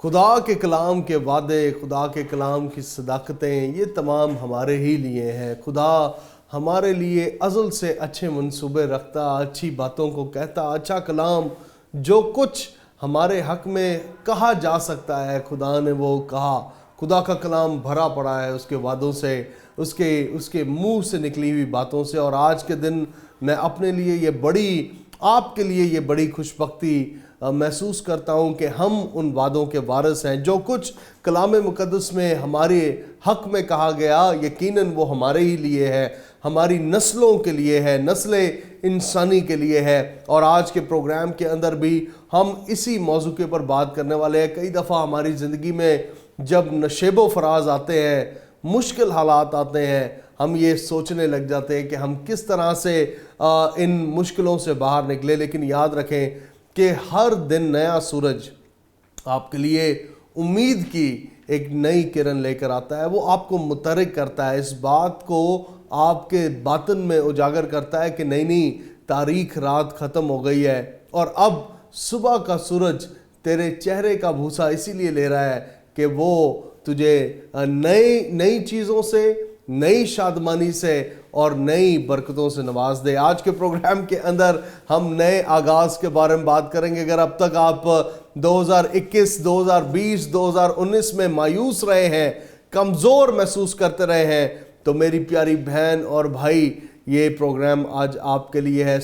خدا کے کلام کے وعدے، خدا کے کلام کی صداقتیں، یہ تمام ہمارے ہی لیے ہیں۔ خدا ہمارے لیے ازل سے اچھے منصوبے رکھتا، اچھی باتوں کو کہتا، اچھا کلام جو کچھ ہمارے حق میں کہا جا سکتا ہے خدا نے وہ کہا۔ خدا کا کلام بھرا پڑا ہے اس کے وعدوں سے، اس کے منہ سے نکلی ہوئی باتوں سے۔ اور آج کے دن میں اپنے لیے آپ کے لیے یہ بڑی خوش بختی محسوس کرتا ہوں کہ ہم ان وعدوں کے وارث ہیں۔ جو کچھ کلام مقدس میں ہمارے حق میں کہا گیا یقیناً وہ ہمارے ہی لیے ہے، ہماری نسلوں کے لیے ہے، نسل انسانی کے لیے ہے۔ اور آج کے پروگرام کے اندر بھی ہم اسی موضوع کے اوپر بات کرنے والے ہیں۔ کئی دفعہ ہماری زندگی میں جب نشیب و فراز آتے ہیں، مشکل حالات آتے ہیں، ہم یہ سوچنے لگ جاتے ہیں کہ ہم کس طرح سے ان مشکلوں سے باہر نکلے۔ لیکن یاد رکھیں کہ ہر دن نیا سورج آپ کے لیے امید کی ایک نئی کرن لے کر آتا ہے۔ وہ آپ کو متحرک کرتا ہے، اس بات کو آپ کے باطن میں اجاگر کرتا ہے کہ نئی تاریخ رات ختم ہو گئی ہے اور اب صبح کا سورج تیرے چہرے کا بھوسا اسی لیے لے رہا ہے کہ وہ تجھے نئی چیزوں سے، نئی شادمانی سے اور نئی برکتوں سے نواز دے۔ آج کے پروگرام کے اندر ہم نئے آغاز کے بارے میں بات کریں گے۔ اگر اب تک آپ 2021، 2020، 2019 میں مایوس رہے ہیں، کمزور محسوس کرتے رہے ہیں، تو میری پیاری بہن اور بھائی یہ پروگرام آج آپ کے لیے ہے۔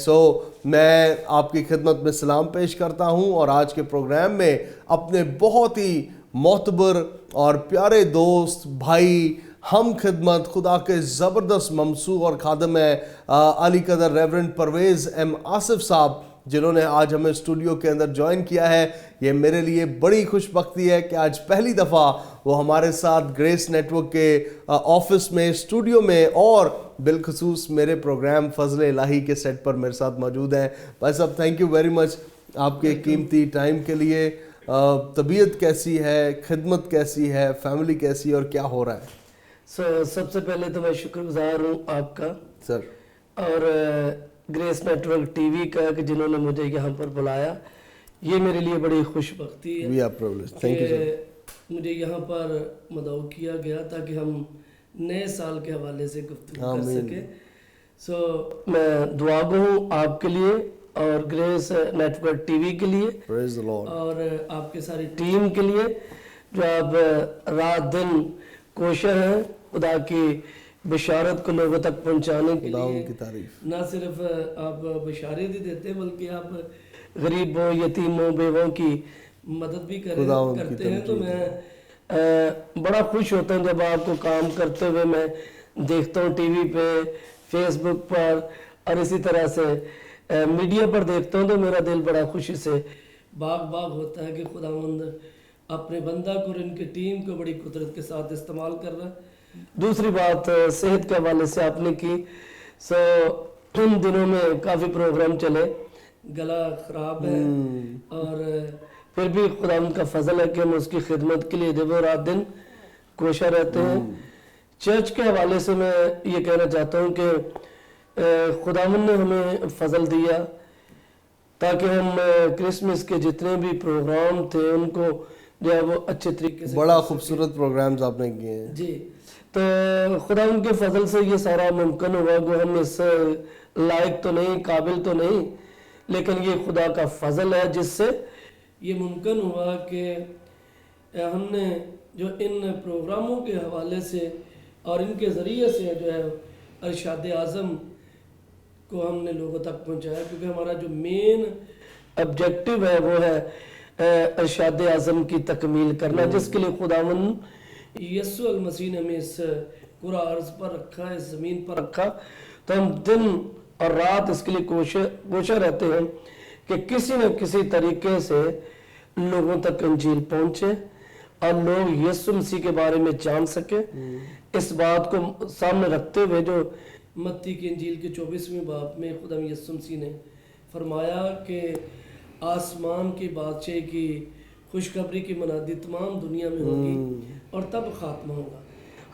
میں آپ کی خدمت میں سلام پیش کرتا ہوں اور آج کے پروگرام میں اپنے بہت ہی معتبر اور پیارے دوست، بھائی، ہم خدمت، خدا کے زبردست ممسوح اور خادم ہے علی قدر ریورنڈ پرویز ایم آصف صاحب، جنہوں نے آج ہمیں اسٹوڈیو کے اندر جوائن کیا ہے۔ یہ میرے لیے بڑی خوش بختی ہے کہ آج پہلی دفعہ وہ ہمارے ساتھ گریس نیٹ ورک کے آفس میں، اسٹوڈیو میں اور بالخصوص میرے پروگرام فضل الہی کے سیٹ پر میرے ساتھ موجود ہیں۔ بھائی صاحب تھینک یو ویری مچ آپ کے قیمتی ٹائم کے لیے۔ طبیعت کیسی ہے، خدمت کیسی ہے، فیملی کیسی ہے اور کیا ہو رہا ہے؟ سب سے پہلے تو میں شکر گزار ہوں آپ کا سر اور grace network TV کا کہ جنہوں نے مجھے یہاں پر بلایا۔ یہ میرے لیے بڑی خوش بختی ہے کہ مجھے یہاں پر مدعو کیا گیا تاکہ ہم نئے سال کے حوالے سے گفتگو کر سکیں۔ میں دعا گو ہوں آپ کے لیے اور grace network TV کے لیے اور آپ کے ساری ٹیم کے لیے جو آپ رات دن کوشاں ہیں خدا کی بشارت کو لوگوں تک پہنچانے کے لیے۔ نہ صرف آپ بشارت ہی دیتے بلکہ آپ غریبوں، یتیموں، بیووں کی مدد بھی کرتے ہیں۔ تو میں بڑا خوش ہوتا ہوں جب آپ کو کام کرتے ہوئے میں دیکھتا ہوں ٹی وی پہ، فیس بک پر اور اسی طرح سے میڈیا پر دیکھتا ہوں، تو میرا دل بڑا خوشی سے باغ ہوتا ہے کہ خداوند اپنے بندہ کو اور ان کی ٹیم کو بڑی قدرت کے ساتھ استعمال کر رہا ہے۔ دوسری بات صحت کے حوالے سے آپ نے کی، ان دنوں میں کافی پروگرام چلے، گلا خراب ہے اور پھر بھی خداوند کا فضل ہے کہ ہم اس کی خدمت کے لیے جب رات دن کوشاں رہتے ہیں۔ چرچ کے حوالے سے میں یہ کہنا چاہتا ہوں کہ خداوند نے ہمیں فضل دیا تاکہ ہم کرسمس کے جتنے بھی پروگرام تھے ان کو جو ہے وہ اچھے طریقے سے، بڑا خوبصورت پروگرامز آپ نے کیے ہیں جی۔ تو خدا ان کے فضل سے یہ سارا ممکن ہوا کہ ہم اس لائق تو نہیں، قابل تو نہیں، لیکن یہ خدا کا فضل ہے جس سے یہ ممکن ہوا کہ ہم نے جو ان پروگراموں کے حوالے سے اور ان کے ذریعے سے جو ہے ارشاد اعظم کو ہم نے لوگوں تک پہنچایا، کیونکہ ہمارا جو مین آبجیکٹو ہے وہ ہے ارشاد اعظم کی تکمیل کرنا، جس کے لیے خداوند یسوع المسیح نے ہمیں اس کرہ ارض پر رکھا، اس زمین پر رکھا۔ تو ہم دن اور رات اس کے لیے کوشاں رہتے ہیں کہ کسی نہ کسی طریقے سے لوگوں تک انجیل پہنچے اور لوگ یسوع مسیح کے بارے میں جان سکے۔ اس بات کو سامنے رکھتے ہوئے جو متی کی انجیل کے 24ویں باب میں خدا یسوع مسیح نے فرمایا کہ آسمان کی بادشاہی کی خوشخبری کی منادی تمام دنیا میں ہوگی اور تب خاتمہ ہوگا۔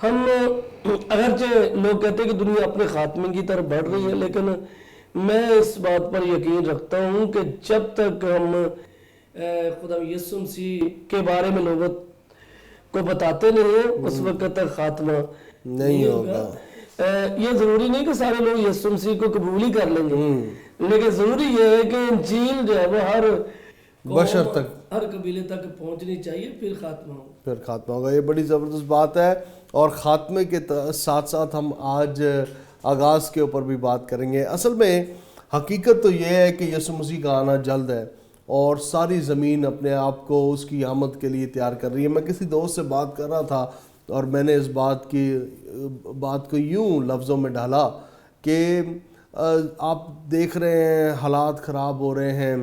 ہم اگرچہ لوگ کہتے ہیں کہ دنیا اپنے خاتمے کی طرف بڑھ رہی ہے، لیکن میں اس بات پر یقین رکھتا ہوں کہ جب تک ہم خدا یسوع مسیح کے بارے میں لوگوں کو بتاتے نہیں ہیں اس وقت تک خاتمہ نہیں ہوگا. یہ ضروری نہیں کہ سارے لوگ یسوع مسیح کو قبول ہی کر لیں گے, لیکن ضروری یہ ہے کہ انجیل جو ہے وہ ہر بشر تک, ہر قبیلے تک پہنچنی چاہیے, پھر خاتمہ ہوگا. یہ بڑی زبردست بات ہے. اور خاتمے کے ساتھ ساتھ ہم آج آغاز کے اوپر بھی بات کریں گے. اصل میں حقیقت تو یہ ہے کہ یسوع مسیح کا آنا جلد ہے اور ساری زمین اپنے آپ کو اس کی آمد کے لیے تیار کر رہی ہے. میں کسی دوست سے بات کر رہا تھا اور میں نے اس بات کو یوں لفظوں میں ڈالا کہ آپ دیکھ رہے ہیں حالات خراب ہو رہے ہیں,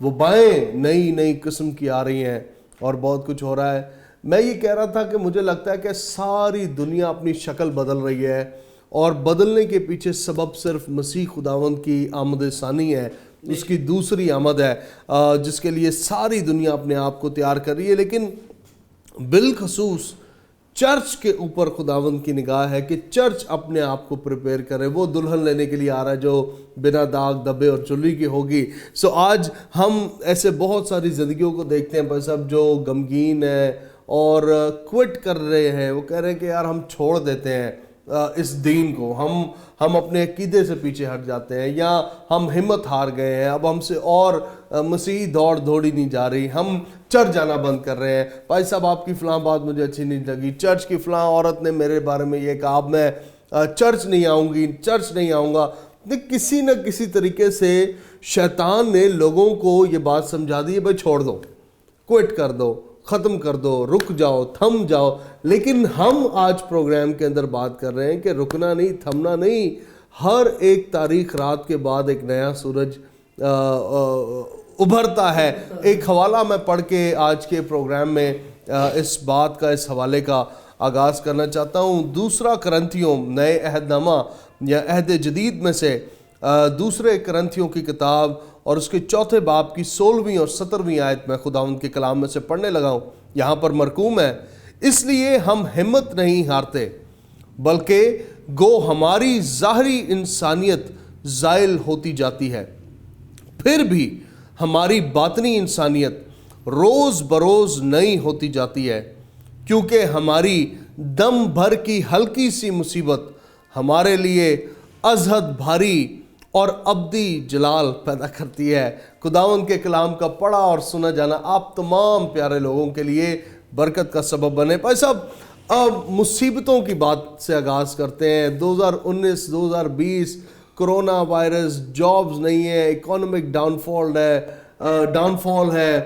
وبائیں نئی قسم کی آ رہی ہیں اور بہت کچھ ہو رہا ہے. میں یہ کہہ رہا تھا کہ مجھے لگتا ہے کہ ساری دنیا اپنی شکل بدل رہی ہے اور بدلنے کے پیچھے سبب صرف مسیح خداوند کی آمد ثانی ہے, اس کی دوسری آمد ہے جس کے لیے ساری دنیا اپنے آپ کو تیار کر رہی ہے. لیکن بالخصوص چرچ کے اوپر خداوند کی نگاہ ہے کہ چرچ اپنے آپ کو پریپیئر کرے. وہ دلہن لینے کے لیے آ رہا ہے جو بنا داغ دبے اور چلی کی ہوگی. آج ہم ایسے بہت ساری زندگیوں کو دیکھتے ہیں بھائی صاحب جو غمگین ہیں اور کوئٹ کر رہے ہیں. وہ کہہ رہے ہیں کہ یار ہم چھوڑ دیتے ہیں اس دین کو, ہم اپنے عقیدے سے پیچھے ہٹ جاتے ہیں, یا ہم ہمت ہار گئے ہیں, اب ہم سے اور مسیحی دوڑی نہیں جا رہی, ہم چرچ جانا بند کر رہے ہیں. بھائی صاحب آپ کی فلاں بات مجھے اچھی نہیں لگی, چرچ کی فلاں عورت نے میرے بارے میں یہ کہا, اب میں چرچ نہیں آؤں گا. کسی نہ کسی طریقے سے شیطان نے لوگوں کو یہ بات سمجھا دی ہے بھائی چھوڑ دو, کوئٹ کر دو, ختم کر دو, رک جاؤ, تھم جاؤ. لیکن ہم آج پروگرام کے اندر بات کر رہے ہیں کہ رکنا نہیں, تھمنا نہیں. ہر ایک تاریخ رات کے بعد ایک نیا سورج ابھرتا ہے. ایک حوالہ میں پڑھ کے آج کے پروگرام میں اس حوالے کا آغاز کرنا چاہتا ہوں. دوسرا کرنتھیوں نئے عہد نامہ یا عہد جدید میں سے دوسرے کرنتھیوں کی کتاب اور اس کے 4 باب کی 16ویں اور 17ویں آیت میں خداوند کے کلام میں سے پڑھنے لگا ہوں. یہاں پر مرقوم ہے, اس لیے ہم ہمت نہیں ہارتے بلکہ گو ہماری ظاہری انسانیت زائل ہوتی جاتی ہے, پھر بھی ہماری باطنی انسانیت روز بروز نئی ہوتی جاتی ہے, کیونکہ ہماری دم بھر کی ہلکی سی مصیبت ہمارے لیے ازحد بھاری اور ابدی جلال پیدا کرتی ہے. خداوند کے کلام کا پڑھا اور سنا جانا آپ تمام پیارے لوگوں کے لیے برکت کا سبب بنے. بھائی صاحب اب مصیبتوں کی بات سے آغاز کرتے ہیں. 2019-2020 کرونا وائرس, جابز نہیں ہے, اکانومک ڈاؤن فال ہے,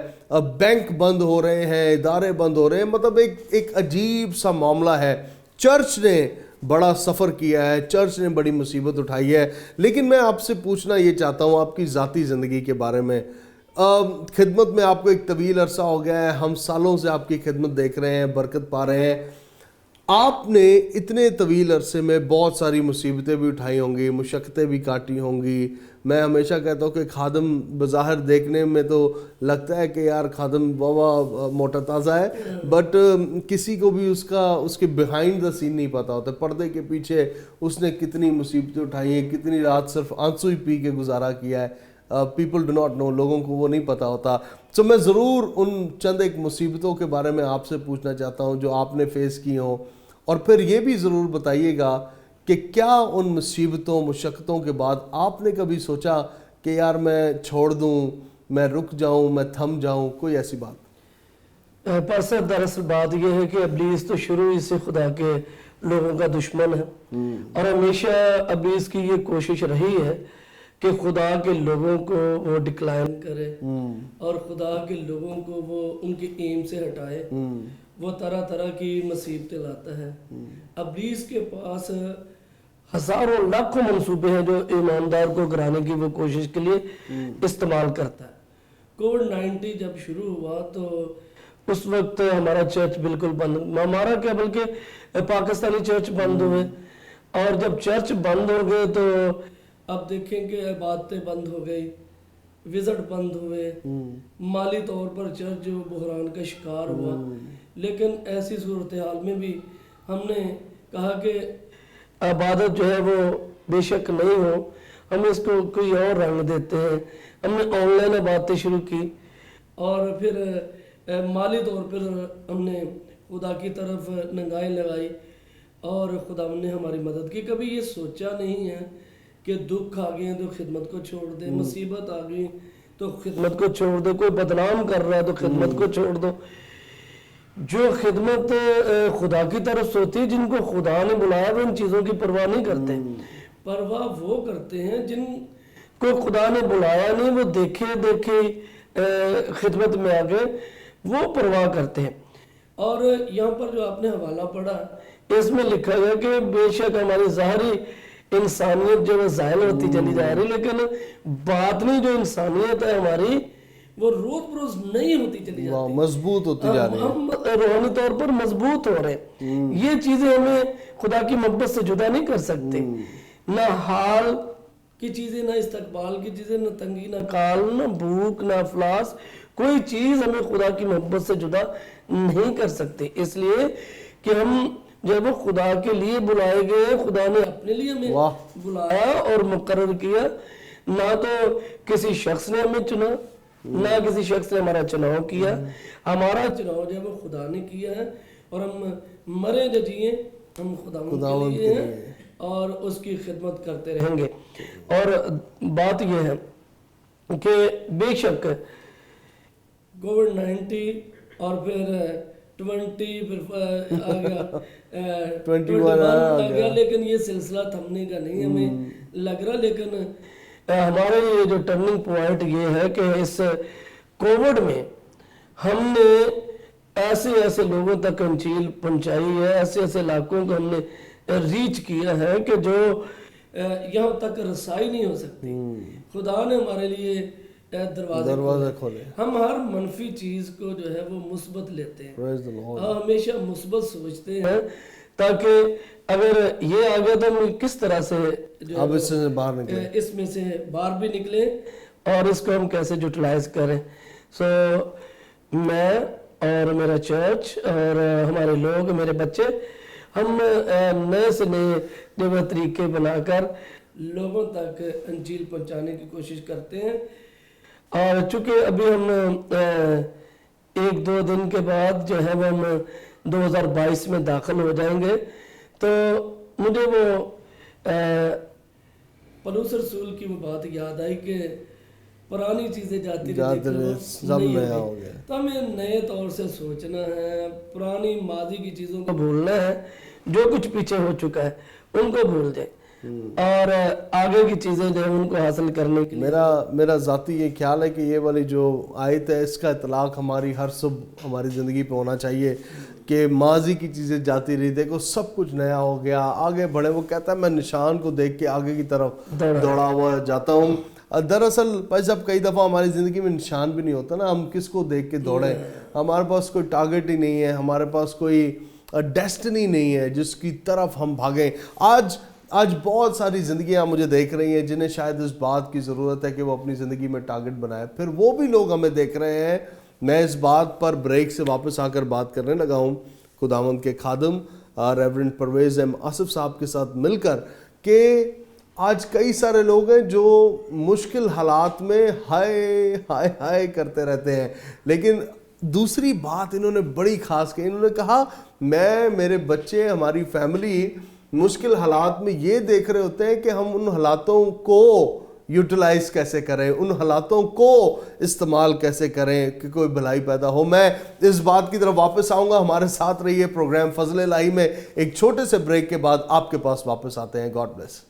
بینک بند ہو رہے ہیں, ادارے بند ہو رہے ہیں, مطلب ایک عجیب سا معاملہ ہے. چرچ نے بڑا سفر کیا ہے, چرچ نے بڑی مصیبت اٹھائی ہے. لیکن میں آپ سے پوچھنا یہ چاہتا ہوں آپ کی ذاتی زندگی کے بارے میں. خدمت میں آپ کو ایک طویل عرصہ ہو گیا ہے, ہم سالوں سے آپ کی خدمت دیکھ رہے ہیں, برکت پا رہے ہیں. آپ نے اتنے طویل عرصے میں بہت ساری مصیبتیں بھی اٹھائی ہوں گی, مشقتیں بھی کاٹی ہوں گی. میں ہمیشہ کہتا ہوں کہ خادم بظاہر دیکھنے میں تو لگتا ہے کہ یار خادم بابا موٹا تازہ ہے, بٹ کسی کو بھی اس کے بیہائنڈ دا سین نہیں پتا ہوتا, پردے کے پیچھے اس نے کتنی مصیبتیں اٹھائی ہیں, کتنی رات صرف آنسو ہی پی کے گزارا کیا ہے. پیپل ڈو ناٹ نو, لوگوں کو وہ نہیں پتا ہوتا. میں ضرور ان چند ایک مصیبتوں کے بارے میں آپ سے پوچھنا چاہتا ہوں جو آپ نے فیس کی ہوں, اور پھر یہ بھی ضرور بتائیے گا کہ کیا ان مصیبتوں مشقتوں کے بعد آپ نے کبھی سوچا کہ یار میں چھوڑ دوں, میں رک جاؤں, میں تھم جاؤں, کوئی ایسی بات؟ پرسر دراصل بات یہ ہے کہ ابلیس تو شروع ہی سے خدا کے لوگوں کا دشمن ہے, اور ہمیشہ ابلیس کی یہ کوشش رہی ہے کہ خدا کے لوگوں کو وہ ڈکلائن کرے اور خدا کے لوگوں کو وہ ان کے ایم سے ہٹائے. وہ طرح طرح کی مصیبتیں لاتا ہے. ابلیس کے پاس ہزاروں لاکھوں منصوبے ہیں جو ایماندار کو گرانے کی وہ کوشش کے لیے استعمال کرتا ہے. کووڈ-19 جب شروع ہوا تو اس وقت ہمارا چرچ بالکل بند, ہمارا کیا بلکہ پاکستانی چرچ بند ہوئے, اور جب چرچ بند ہو گئے تو اب دیکھیں کہ عبادتیں بند ہو گئی, وزٹ بند ہوئے, مالی طور پر چرچ جو بحران کا شکار ہوا. لیکن ایسی صورتحال میں بھی ہم نے کہا کہ عبادت جو ہے وہ بے شک نہیں ہو, ہم اس کو کوئی اور رنگ دیتے ہیں. ہم نے آن لائن عبادتیں شروع کی, اور پھر مالی طور پر ہم نے خدا کی طرف نگاہیں لگائی اور خدا نے ہماری مدد کی. کبھی یہ سوچا نہیں ہے کہ دکھ آ گئے تو خدمت کو چھوڑ دے, مصیبت آ گئی تو خدمت کو چھوڑ دو, کوئی بدنام کر رہا ہے تو خدمت کو چھوڑ دو. جو خدمت خدا کی طرف سے ہوتی ہے, جن کو خدا نے بلایا وہ ان چیزوں کی پرواہ نہیں کرتے. پرواہ وہ کرتے ہیں جن کو خدا نے بلایا نہیں, وہ دیکھے خدمت میں آگے وہ پرواہ کرتے ہیں. اور یہاں پر جو آپ نے حوالہ پڑھا اس میں لکھا گیا کہ بے شک ہماری ظاہری انسانیت جو ہے زائل ہوتی چلی جا رہی, لیکن باطنی جو انسانیت ہے ہماری وہ روز بروز نہیں ہوتی چلی جاتی ہے, مضبوط ہوتی جا رہی ہے. ہم روحانی طور پر مضبوط ہو رہے ہیں. یہ چیزیں ہمیں خدا کی محبت سے جدا نہیں کر سکتے. نہ حال کی چیزیں, نہ استقبال کی چیزیں, نہ تنگی, نہ کال, نہ بھوک, نہ افلاس, کوئی چیز ہمیں خدا کی محبت سے جدا نہیں کر سکتے. اس لیے کہ ہم جب خدا کے لیے بلائے گئے, خدا نے اپنے لیے ہمیں بلایا اور مقرر کیا. نہ تو کسی شخص نے ہمیں چنا, نہ کسی شخص نے ہمارا چناؤ کیا. ہمارا چناؤ جو ہے وہ خدا نے کیا ہے, اور ہم مرے جو جیے ہم خدا کے لیے ہیں اور اس کی خدمت کرتے رہیں گے. اور بات یہ ہے کہ بے شک کووڈ-19 اور پھر 20 پھر آ گیا 21 آ گیا, لیکن یہ سلسلہ تھمنے کا نہیں ہمیں لگ رہا. لیکن ہمارے لیے جو ٹرننگ پوائنٹ یہ ہے کہ اس کووڈ میں ہم نے ایسے لوگوں تک انجیل پہنچائی ہے, ایسے علاقوں کو ہم نے ریچ کیا ہے کہ جو یہاں تک رسائی نہیں ہو سکتی. خدا نے ہمارے لیے دروازے کھولے. ہم ہر منفی چیز کو جو ہے وہ مثبت لیتے ہیں, ہمیشہ مثبت سوچتے ہیں, تاکہ اگر یہ آ گیا تو ہم کس طرح سے اب اس سے باہر نکلیں, اس میں سے باہر بھی نکلیں اور اس کو ہم کیسے یوٹیلائز کریں. سو میں اور میرا چرچ اور ہمارے لوگ, میرے بچے, ہم نئے سے نئے جو طریقے بنا کر لوگوں تک انجیل پہنچانے کی کوشش کرتے ہیں. اور چونکہ ابھی ہم 1-2 دن کے بعد جو ہے وہ ہم 2022 میں داخل ہو جائیں گے, تو مجھے وہ پولس رسول کی وہ بات یاد آئی کہ پرانی چیزیں جاتی رہتی سب نیا ہو گیا. تو ہمیں نئے طور سے سوچنا ہے, پرانی ماضی کی چیزوں کو بھولنا ہے, جو کچھ پیچھے ہو چکا ہے ان کو بھول دیں اور آگے کی چیزیں جو ہیں ان کو حاصل کرنے کے لیے. میرا ذاتی یہ خیال ہے کہ یہ والی جو آیت ہے اس کا اطلاق ہماری ہر صبح ہماری زندگی پہ ہونا چاہیے کہ ماضی کی چیزیں جاتی رہی, دیکھو سب کچھ نیا ہو گیا, آگے بڑھے. وہ کہتا ہے میں نشان کو دیکھ کے آگے کی طرف دوڑا ہوا جاتا ہوں. دراصل بھائی صاحب کئی دفعہ ہماری زندگی میں نشان بھی نہیں ہوتا نا, ہم کس کو دیکھ کے دوڑیں. ہمارے پاس کوئی ٹارگٹ ہی نہیں ہے, ہمارے پاس کوئی ڈیسٹنی نہیں ہے جس کی طرف ہم بھاگیں. آج بہت ساری زندگیاں مجھے دیکھ رہی ہیں جنہیں شاید اس بات کی ضرورت ہے کہ وہ اپنی زندگی میں ٹارگٹ بنائے. پھر وہ بھی لوگ ہمیں دیکھ رہے ہیں. میں اس بات پر بریک سے واپس آ کر بات کرنے لگا ہوں خداوند کے خادم ریورنڈ پرویز ایم آصف صاحب کے ساتھ مل کر کہ آج کئی سارے لوگ ہیں جو مشکل حالات میں ہائے ہائے ہائے کرتے رہتے ہیں, لیکن دوسری بات انہوں نے بڑی خاص کی. انہوں نے کہا میں, میرے بچے, ہماری فیملی مشکل حالات میں یہ دیکھ رہے ہوتے ہیں کہ ہم ان حالاتوں کو یوٹیلائز کیسے کریں, ان حالاتوں کو استعمال کیسے کریں کہ کوئی بھلائی پیدا ہو. میں اس بات کی طرف واپس آؤں گا. ہمارے ساتھ رہیے پروگرام فضل الہی میں. ایک چھوٹے سے بریک کے بعد آپ کے پاس واپس آتے ہیں. God bless.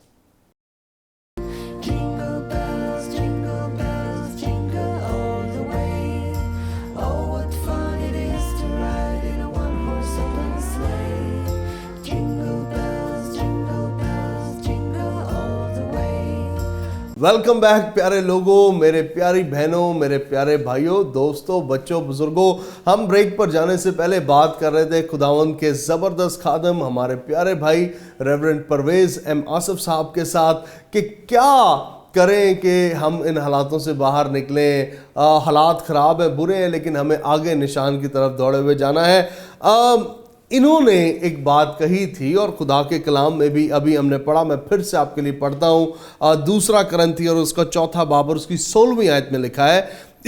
ویلکم بیک پیارے لوگوں, میرے پیاری بہنوں, میرے پیارے بھائیوں, دوستوں, بچوں, بزرگوں. ہم بریک پر جانے سے پہلے بات کر رہے تھے خداوند کے زبردست خادم ہمارے پیارے بھائی ریورنڈ پرویز ایم آصف صاحب کے ساتھ کہ کیا کریں کہ ہم ان حالاتوں سے باہر نکلیں. حالات خراب ہیں, برے ہیں, لیکن ہمیں آگے نشان کی طرف دوڑے ہوئے جانا ہے. انہوں نے ایک بات کہی تھی اور خدا کے کلام میں بھی ابھی ہم نے پڑھا, میں پھر سے آپ کے لیے پڑھتا ہوں. 2 کرنتھی اور اس کا 4 باب اور اس کی 16ویں آیت میں لکھا ہے,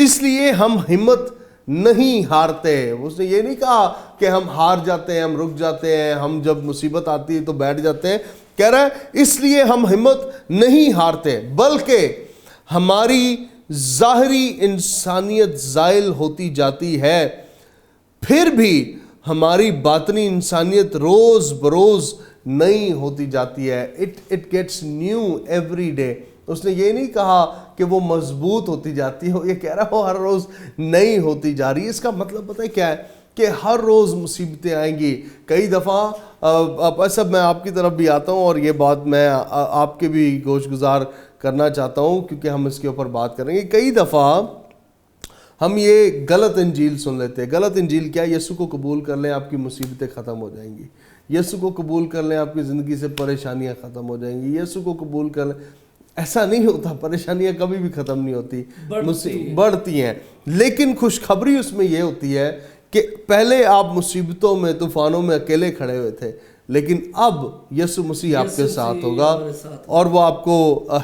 اس لیے ہم ہمت نہیں ہارتے. اس نے یہ نہیں کہا کہ ہم ہار جاتے ہیں, ہم رک جاتے ہیں, ہم جب مصیبت آتی ہے تو بیٹھ جاتے ہیں. کہہ رہا ہے اس لیے ہم ہمت نہیں ہارتے, بلکہ ہماری ظاہری انسانیت زائل ہوتی جاتی ہے, پھر بھی ہماری باطنی انسانیت روز بروز نئی ہوتی جاتی ہے. It gets new every day. اس نے یہ نہیں کہا کہ وہ مضبوط ہوتی جاتی ہے, یہ کہہ رہا ہے وہ ہر روز نئی ہوتی جا رہی ہے. اس کا مطلب پتہ ہے کیا ہے کہ ہر روز مصیبتیں آئیں گی. کئی دفعہ ایسا میں آپ کی طرف بھی آتا ہوں اور یہ بات میں آپ کے بھی گوش گزار کرنا چاہتا ہوں کیونکہ ہم اس کے اوپر بات کریں گے. کئی دفعہ ہم یہ غلط انجیل سن لیتے ہیں. غلط انجیل کیا؟ یسوع کو قبول کر لیں آپ کی مصیبتیں ختم ہو جائیں گی. یسوع کو قبول کر لیں آپ کی زندگی سے پریشانیاں ختم ہو جائیں گی. یسوع کو قبول کر لیں. ایسا نہیں ہوتا, پریشانیاں کبھی بھی ختم نہیں ہوتی, بڑھتی ہیں. لیکن خوشخبری اس میں یہ ہوتی ہے کہ پہلے آپ مصیبتوں میں, طوفانوں میں اکیلے کھڑے ہوئے تھے, لیکن اب یسوع مسیح آپ کے ساتھ ہوگا اور وہ آپ کو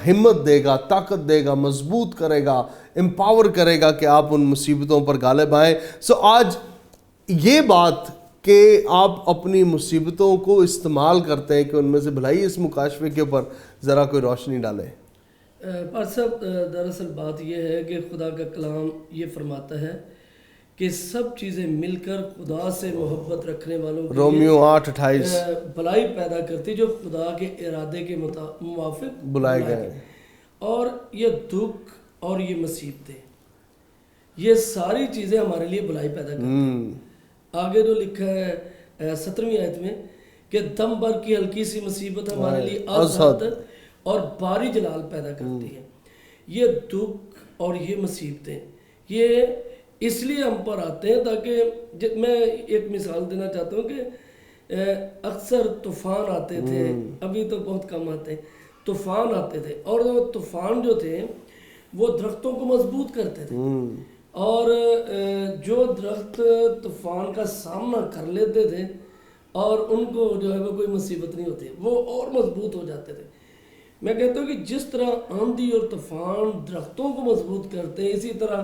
ہمت دے گا, طاقت دے گا, مضبوط کرے گا, امپاور کرے گا کہ آپ ان مصیبتوں پر غالب آئیں. سو آج یہ بات کہ آپ اپنی مصیبتوں کو استعمال کرتے ہیں کہ ان میں سے بھلائی, اس مکاشفے کے اوپر ذرا کوئی روشنی ڈالے. پر صاحب دراصل بات یہ ہے کہ خدا کا کلام یہ فرماتا ہے کہ سب چیزیں مل کر خدا سے محبت رکھنے والوں کے رومیو 8:28 بھلائی پیدا کرتی جو خدا کے ارادے کے موافق بلائے گئے. اور یہ دکھ اور یہ مصیبتیں, یہ ساری چیزیں ہمارے لیے بھلائی پیدا کرتی ہیں. آگے جو لکھا ہے 17ویں آیت میں کہ دم بھر کی ہلکی سی مصیبت ہمارے لیے آزاد اور باری جلال پیدا کرتی ہے. یہ دکھ اور یہ مصیبتیں یہ اس لیے ہم پر آتے ہیں تاکہ میں ایک مثال دینا چاہتا ہوں کہ اکثر طوفان آتے تھے, ابھی تو بہت کم آتے ہیں, طوفان آتے تھے اور وہ طوفان جو تھے وہ درختوں کو مضبوط کرتے تھے, اور جو درخت طوفان کا سامنا کر لیتے تھے اور ان کو جو ہے وہ کوئی مصیبت نہیں ہوتی, وہ اور مضبوط ہو جاتے تھے. میں کہتا ہوں کہ جس طرح آندھی اور طوفان درختوں کو مضبوط کرتے ہیں, اسی طرح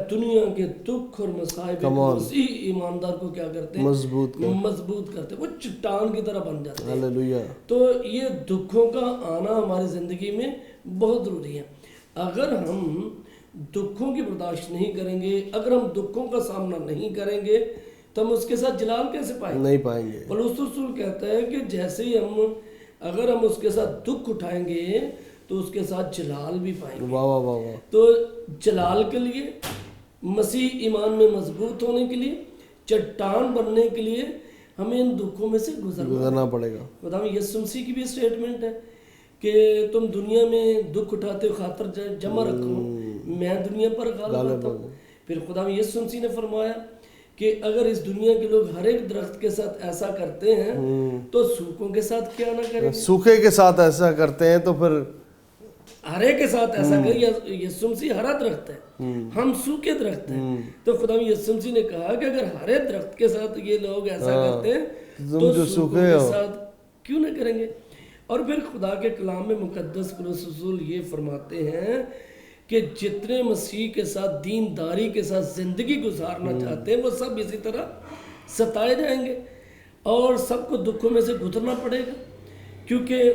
دنیا کے دکھ اور مصائب مسیح ایماندار کو کیا کرتے ہیں؟ مضبوط کرتے ہیں. وہ چٹان کی طرح بن جاتے ہیں. تو یہ دکھوں کا آنا ہماری زندگی میں بہت ضروری ہے. اگر ہم دکھوں کی برداشت نہیں کریں گے, اگر ہم دکھوں کا سامنا نہیں کریں گے تو ہم اس کے ساتھ جلال کیسے پائیں گے؟ نہیں پائیں گے. پولس رسول کہتا ہے کہ جیسے ہی اگر ہم اس کے ساتھ دکھ اٹھائیں گے تو اس کے ساتھ جلال بھی پائیں گے. تو جلال کے لیے, مسیح ایمان میں مضبوط ہونے کے لیے, چٹان بننے کے لیے ہمیں ان دکھوں میں سے گزرنا پڑے گا. خدا یسوع مسیح کی بھی اسٹیٹمنٹ ہے کہ تم دنیا میں دکھ اٹھاتے ہو, خاطر جمع رکھو, میں دنیا پر غالب آتا ہوں. پھر خدا یسوع مسیح نے فرمایا کہ اگر اس دنیا کے لوگ ہر ایک درخت کے ساتھ ایسا کرتے ہیں تو سوکھوں کے ساتھ کیا نہ کریں گے؟ سوکھے کے ساتھ ایسا کرتے ہیں تو پھر ہرے کے ساتھ ایسا کریں. یسوع مسیح ہرا درخت ہے, ہم سوکھے درخت ہیں. تو خدا یسوع مسیح نے کہا کہ اگر ہرے درخت کے ساتھ یہ لوگ ایسا کرتے ہیں تو سوکھوں کے ساتھ کیوں نہ کریں گے؟ اور پھر خدا کے کلام میں مقدس پولس رسول یہ فرماتے ہیں کہ جتنے مسیح کے ساتھ دینداری کے ساتھ زندگی گزارنا چاہتے ہیں وہ سب اسی طرح ستائے جائیں گے اور سب کو دکھوں میں سے گزرنا پڑے گا. کیونکہ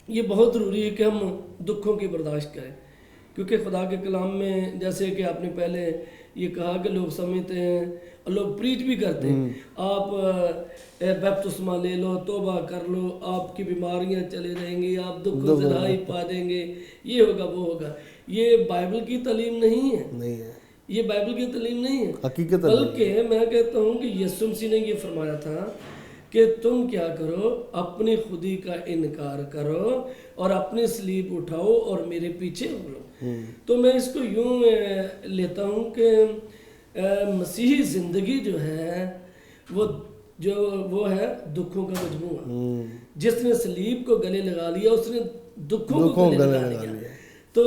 یہ بہت ضروری ہے کہ ہم دکھوں کی برداشت کریں, کیونکہ خدا کے کلام میں جیسے کہ آپ نے پہلے یہ کہا کہ لوگ سمجھتے ہیں اور لوگ پریچ بھی کرتے ہیں, آپ بپتسمہ لے لو, توبہ کر لو, آپ کی بیماریاں چلے رہیں گی, آپ دکھوں سے رہائی پا دیں گے, یہ ہوگا وہ ہوگا. یہ بائبل کی تعلیم نہیں ہے, یہ بائبل کی تعلیم نہیں ہے, بلکہ میں کہتا ہوں کہ یسوع مسیح نے یہ فرمایا تھا کہ تم کیا کرو, اپنی خودی کا انکار کرو اور اپنی صلیب اٹھاؤ اور میرے پیچھے ہو لو. تو میں اس کو یوں لیتا ہوں کہ مسیحی زندگی جو ہے وہ ہے دکھوں کا مجموعہ. جس نے صلیب کو گلے لگا لیا اس نے دکھوں کو گلے لگا لیا. تو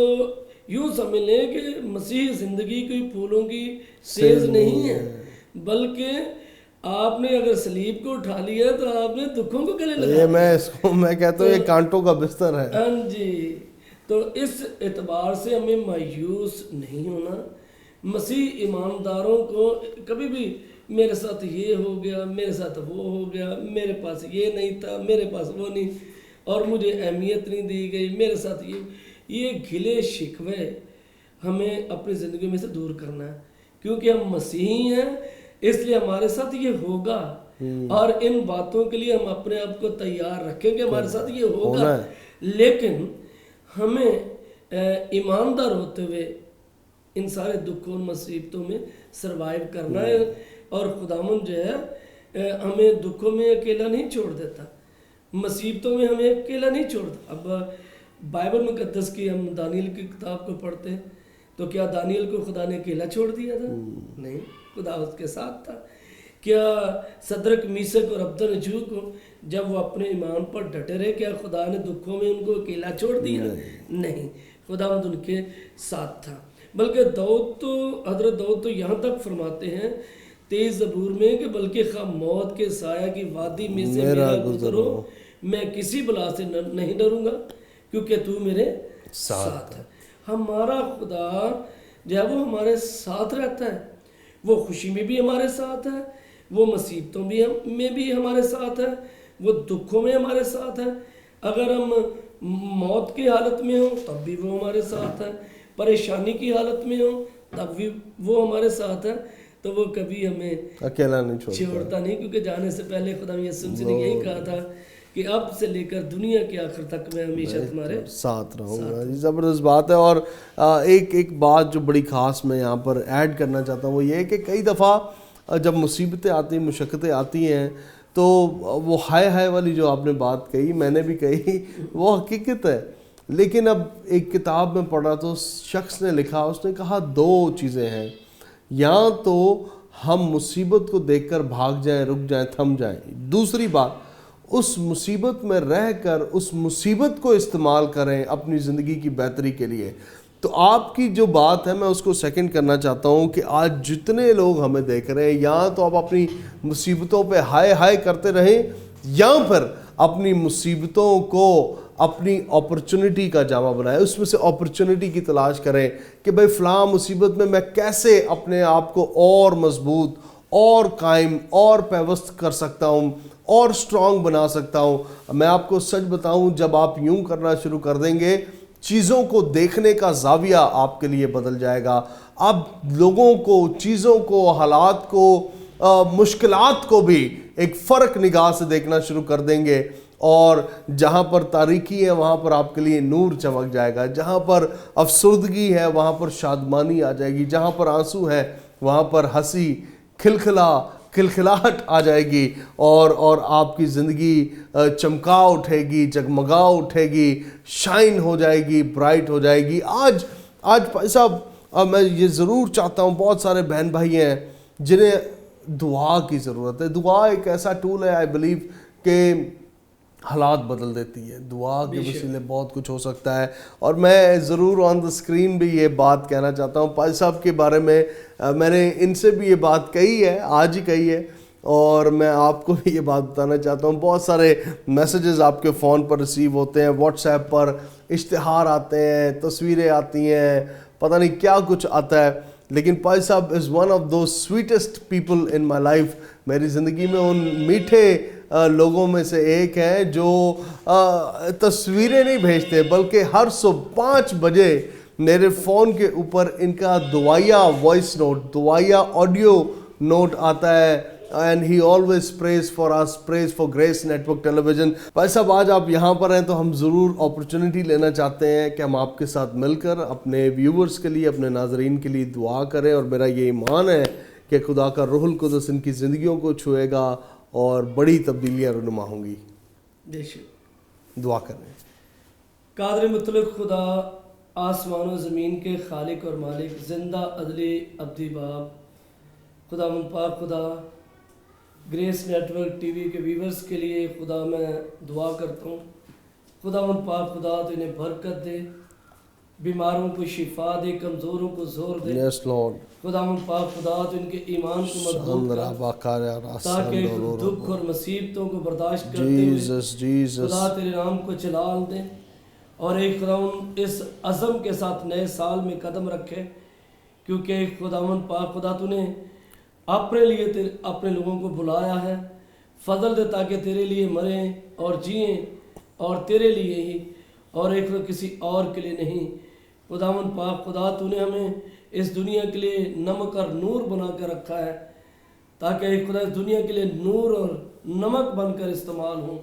یوں سمجھ لیں کہ مسیحی زندگی کوئی پھولوں کی سیز نہیں ہے, بلکہ آپ نے اگر صلیب کو اٹھا لیا تو آپ نے دکھوں کو گلے لگا لیا. میں کہتا ہوں یہ کانٹوں کا بستر ہے. ہاں جی, تو اس اعتبار سے ہمیں مایوس نہیں ہونا. مسیح ایمانداروں کو کبھی بھی میرے ساتھ یہ ہو گیا، میرے ساتھ وہ ہو گیا، میرے پاس یہ نہیں تھا، میرے پاس وہ نہیں، اور مجھے اہمیت نہیں دی گئی، میرے ساتھ یہ گلے شکوے ہمیں اپنی زندگی میں سے دور کرنا ہے. کیونکہ ہم مسیحی ہیں اس لیے ہمارے ساتھ یہ ہوگا، اور ان باتوں کے لیے ہم اپنے آپ کو تیار رکھیں کہ ہمارے ساتھ یہ ہوگا. لیکن ہمیں ایماندار ہوتے ہوئے ان سارے دکھوں اور مصیبتوں میں سروائیو کرنا ہے. اور خداوند جو ہے ہمیں دکھوں میں اکیلا نہیں چھوڑ دیتا، مصیبتوں میں ہمیں اکیلا نہیں چھوڑتا. اب بائبل مقدس کی ہم دانیل کی کتاب کو پڑھتے ہیں تو کیا دانیل کو خدا نے اکیلا چھوڑ دیا تھا؟ نہیں، خدا اس کے ساتھ تھا. کیا صدرک میثق اور عبدالنجو کو جب وہ اپنے ایمان پر ڈٹے رہے کیا خدا نے دکھوں میں ان کو اکیلا چھوڑ دیا؟ نہیں، خداوند ان کے ساتھ تھا. بلکہ حضرت داؤد تو یہاں تک فرماتے ہیں 23 زبور میں کہ بلکہ خواہ موت کے سایہ کی وادی میں سے میرا گزرو میں کسی بلا سے نہیں ڈروں گا کیونکہ تو میرے ساتھ ہے. ہمارا خدا جو ہے وہ ہمارے ساتھ رہتا ہے، وہ خوشی میں بھی ہمارے ساتھ ہے، وہ مصیبتوں میں بھی ہمارے ساتھ ہے، وہ دکھوں میں ہمارے ساتھ ہے. اگر ہم موت کی حالت میں ہوں تب بھی وہ ہمارے ساتھ ہے، پریشانی کی حالت میں ہوں تب بھی وہ ہمارے ساتھ ہے. تو وہ کبھی ہمیں اکیلا نہیں چھوڑتا نہیں، کیونکہ جانے سے پہلے خدا یسوع مسیح نے یہی کہا تھا کہ اب سے لے کر دنیا کے آخر تک میں ہمیشہ تمہارے ساتھ رہوں گا. زبردست بات ہے. اور ایک بات جو بڑی خاص میں یہاں پر ایڈ کرنا چاہتا ہوں وہ یہ ہے کہ کئی دفعہ جب مصیبتیں آتی ہیں، مشقتیں آتی ہیں، تو وہ ہائے ہائے والی جو آپ نے بات کہی، میں نے بھی کہی، وہ حقیقت ہے. لیکن اب ایک کتاب میں پڑھا تو شخص نے لکھا، اس نے کہا 2 چیزیں ہیں، یا تو ہم مصیبت کو دیکھ کر بھاگ جائیں، رک جائیں، تھم جائیں. دوسری بات، اس مصیبت میں رہ کر اس مصیبت کو استعمال کریں اپنی زندگی کی بہتری کے لیے. تو آپ کی جو بات ہے میں اس کو سیکنڈ کرنا چاہتا ہوں کہ آج جتنے لوگ ہمیں دیکھ رہے ہیں، یا تو آپ اپنی مصیبتوں پہ ہائے ہائے کرتے رہیں، یا پھر اپنی مصیبتوں کو اپنی اپرچونٹی کا جامع بنائیں، اس میں سے اپرچونٹی کی تلاش کریں کہ بھئی فلاں مصیبت میں کیسے اپنے آپ کو اور مضبوط اور قائم اور پیوست کر سکتا ہوں اور سٹرونگ بنا سکتا ہوں. میں آپ کو سچ بتاؤں، جب آپ یوں کرنا شروع کر دیں گے، چیزوں کو دیکھنے کا زاویہ آپ کے لیے بدل جائے گا. آپ لوگوں کو، چیزوں کو، حالات کو، مشکلات کو بھی ایک فرق نگاہ سے دیکھنا شروع کر دیں گے، اور جہاں پر تاریکی ہے وہاں پر آپ کے لیے نور چمک جائے گا، جہاں پر افسردگی ہے وہاں پر شادمانی آ جائے گی، جہاں پر آنسو ہے وہاں پر ہنسی، کھلکھلاہٹ آ جائے گی، اور آپ کی زندگی چمکا اٹھے گی، جگمگا اٹھے گی، شائن ہو جائے گی، برائٹ ہو جائے گی. آج بھائی صاحب میں یہ ضرور چاہتا ہوں، بہت سارے بہن بھائی ہیں جنہیں دعا کی ضرورت ہے. دعا ایک ایسا ٹول ہے، آئی بلیو، کہ حالات بدل دیتی ہے. دعا کے وسیلے بہت کچھ ہو سکتا ہے. اور میں ضرور آن دا اسکرین بھی یہ بات کہنا چاہتا ہوں، پائی صاحب کے بارے میں نے ان سے بھی یہ بات کہی ہے، آج ہی کہی ہے، اور میں آپ کو بھی یہ بات بتانا چاہتا ہوں. بہت سارے میسیجز آپ کے فون پر ریسیو ہوتے ہیں، واٹس ایپ پر اشتہار آتے ہیں، تصویریں آتی ہیں، پتہ نہیں کیا کچھ آتا ہے. لیکن پائی صاحب is one of those sweetest people in my life. میری زندگی میں ان میٹھے لوگوں میں سے ایک ہیں جو تصویریں نہیں بھیجتے، بلکہ ہر صبح 5 بجے میرے فون کے اوپر ان کا دعائیہ وائس نوٹ، دعائیہ آڈیو نوٹ آتا ہے. And he always prays for us, prays for grace network television. بھائی صاحب آج آپ یہاں پر ہیں تو ہم ضرور اپرچونٹی لینا چاہتے ہیں کہ ہم آپ کے ساتھ مل کر اپنے ویورز کے لیے، اپنے ناظرین کے لیے دعا کریں. اور میرا یہ ایمان ہے کہ خدا کا روح القدس ان کی زندگیوں کو چھوئے گا اور بڑی تبدیلیاں رونما ہوں گی. دعا کریں. قادر مطلق خدا، آسمان و زمین کے خالق اور مالک، زندہ عدلی ابدی باپ، خدا من پاک خدا، grace network TV کے ویورز کے لیے خدا میں دعا کرتا ہوں. خدا من پاک خدا تو انہیں برکت دے، بیماروں کو شفا دے، کمزوروں کو زور دے. یس لارڈ. خدا من پاک خدا تو ان کے ایمان کو مضبوط کر تاکہ دکھ اور مصیبتوں کو برداشت کرتے ہوئے خدا تیرے نام کو جلال دے. اور ایک خداوند اس عزم کے ساتھ نئے سال میں قدم رکھے، کیونکہ خداوند پاک خدا تو نے اپنے لیے اپنے لوگوں کو بلایا ہے۔ فضل دے تاکہ تیرے لیے مریں اور جئیں، اور تیرے لیے ہی، اور ایک کسی اور کے لیے نہیں۔ خداوند پاک خدا تو نے ہمیں اس دنیا کے لیے نمک اور نور بنا کر رکھا ہے، تاکہ ایک خدا اس دنیا کے لیے نور اور نمک بن کر استعمال ہوں۔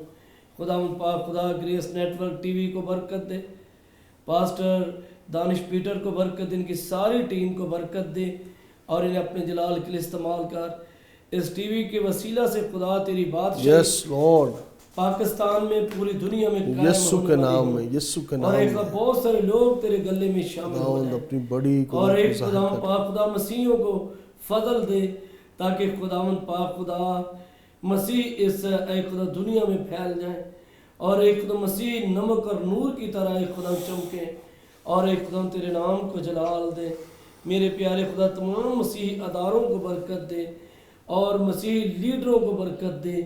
خداوند پاک خدا grace network TV کو برکت دے، پاسٹر دانش پیٹر کو برکت دے، ان کی ساری ٹیم کو برکت دے، اور انہیں اپنے جلال کے لیے استعمال کر۔ اس ٹی وی کے وسیلہ سے خدا تیری بادشاہی پاکستان میں، پوری دنیا میں قائم یسوع کے نام میں، یسوع کے نام اور ایک میں بہت سارے لوگ تیرے گلے میں شامل ہو جائیں، اپنی بڑی اور ایک خداوند پاک خدا مسیحوں کو فضل دے، تاکہ خداوند پاک خدا مسیح اس ایک خدا دنیا میں پھیل جائیں، اور ایک خدا مسیح نمک اور نور کی طرح ایک خدا چمکے، اور ایک خدا تیرے نام کو جلال دے۔ میرے پیارے خدا تمام مسیحی اداروں کو برکت دے، اور مسیحی لیڈروں کو برکت دے،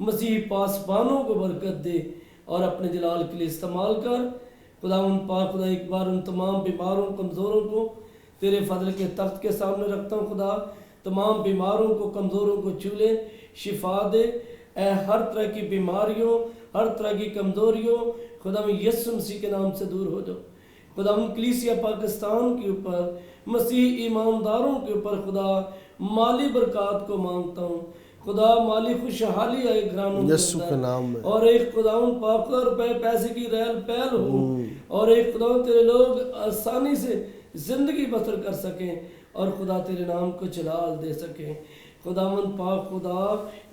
مسیحی پاسبانوں کو برکت دے، اور اپنے جلال کے لیے استعمال کر۔ خداوند پاک خدا ایک بار ان تمام بیماروں کمزوروں کو تیرے فضل کے تخت کے سامنے رکھتا ہوں۔ خدا تمام بیماروں کو کمزوروں کو چھو لے، شفا دے، اے ہر طرح کی بیماریوں، ہر طرح کی کمزوریوں خدا میں یسوع مسیح کے نام سے دور ہو جاؤ۔ خدا ہم کلیسیا پاکستان کے اوپر، مسیح ایمانداروں کے اوپر خدا مالی برکات کو مانگتا ہوں۔ خدا مالی خوشحالی آئے گھرانوں کے اندر، اور ایک خداوند پاک روپے پیسے کی ریل پیل ہو، اور ایک خداوند تیرے لوگ آسانی سے زندگی بسر کر سکیں، اور خدا تیرے نام کو جلال دے سکیں۔ خداوند پاک خدا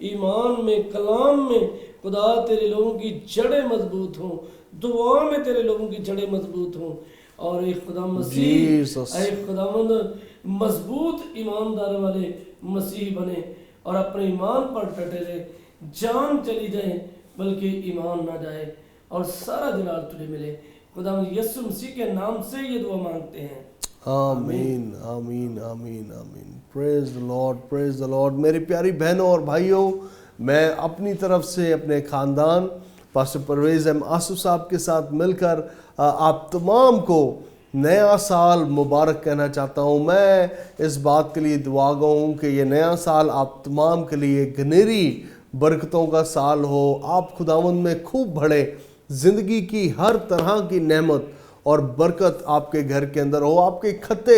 ایمان میں، کلام میں خدا تیرے لوگوں کی جڑیں مضبوط ہوں، دعا میں تیرے لوگوں کی جڑیں مضبوط ہوں، اور ایک خدا مسیح ایک خداوند مضبوط ایماندار والے مسیح بنے، اور اپنے ایمان پر ڈٹے رہے، جان چلی جائے بلکہ ایمان نہ جائے، اور سارا جلال تجھے ملے۔ خدا یسوع مسیح کے نام سے یہ دعا مانگتے ہیں، آمین آمین آمین آمین۔ پریز دی لارڈ، پریز دی لارڈ۔ میری پیاری بہنوں اور بھائیوں، میں اپنی طرف سے اپنے خاندان پاسٹر پرویز ایم آصف صاحب کے ساتھ مل کر آپ تمام کو نیا سال مبارک کہنا چاہتا ہوں۔ میں اس بات کے لیے دعا گو ہوں کہ یہ نیا سال آپ تمام کے لیے گنیری برکتوں کا سال ہو، آپ خداوند میں خوب بڑھے، زندگی کی ہر طرح کی نعمت اور برکت آپ کے گھر کے اندر ہو، آپ کے کھتے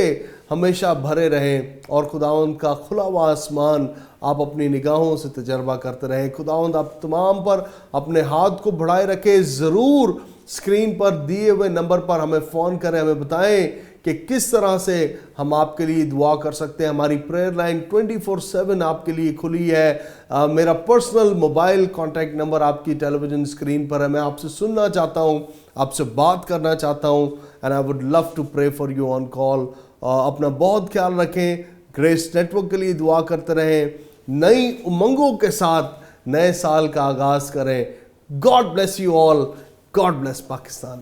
ہمیشہ بھرے رہیں، اور خداوند کا کھلا ہوا آسمان آپ اپنی نگاہوں سے تجربہ کرتے رہیں۔ خداوند آپ تمام پر اپنے ہاتھ کو بڑھائے رکھے۔ ضرور اسکرین پر دیے ہوئے نمبر پر ہمیں فون کریں، ہمیں بتائیں کہ کس طرح سے ہم آپ کے لیے دعا کر سکتے ہیں۔ ہماری پریئر لائن 24/7 آپ کے لیے کھلی ہے۔ میرا پرسنل موبائل کانٹیکٹ نمبر آپ کی ٹیلی ویژن اسکرین پر ہے۔ میں آپ سے سننا چاہتا ہوں، آپ سے بات کرنا چاہتا ہوں، and I would love to pray for you on call. اپنا بہت خیال رکھیں، گریس نیٹ ورک کے لیے دعا کرتے رہیں، نئی امنگوں کے ساتھ نئے سال کا آغاز کریں۔ God bless you all, God bless Pakistan.